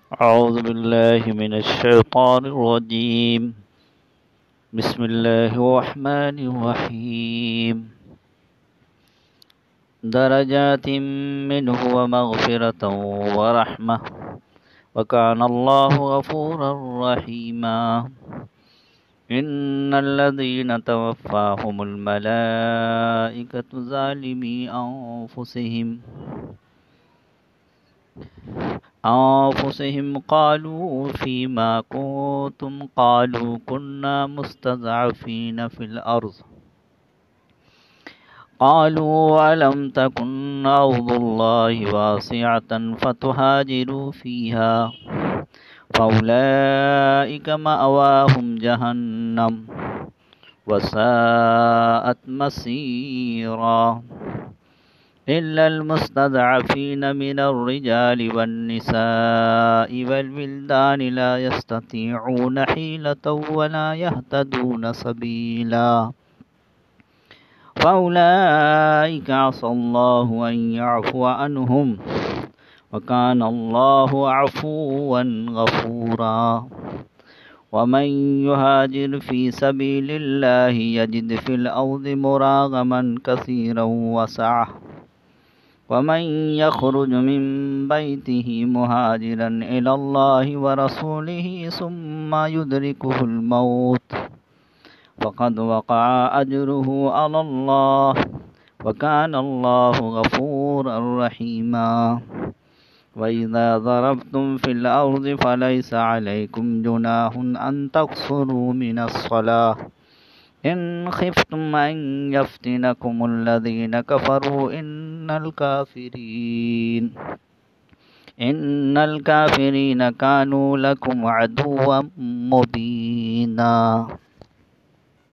أعوذ بالله من الشيطان الرجيم. بسم الله الرحمن الرحيم. درجات منه ومغفرة ورحمة وكان الله غفورا رحيما. إن الذين توفاهم الملائكة ظالمي أنفسهم قالوا فيما كنتم قالوا كنا مستضعفين في الأرض قالوا ألم تكن أرض الله واسعة فتهاجروا فيها فأولئك مأواهم جهنم وساءت مصيرا إلا المستضعفين من الرجال والنساء والولدان لا يستطيعون حيلة ولا يهتدون سبيلا فأولئك عسى الله أن يعفو عنهم وكان الله عفوا غفورا. ومن يهاجر في سبيل الله يجد في الأرض مراغما كثيرا وسعة ومن يخرج من بيته مهاجرا إلى الله ورسوله ثم يدركه الموت فقد وقع أجره على الله وكان الله غفورا رحيما. وإذا ضربتم في الأرض فليس عليكم جناح أن تقصروا من الصلاة إن خفتم أن يفتنكم الذين كفروا إن الكافرين كانوا لكم عدوا مبينا.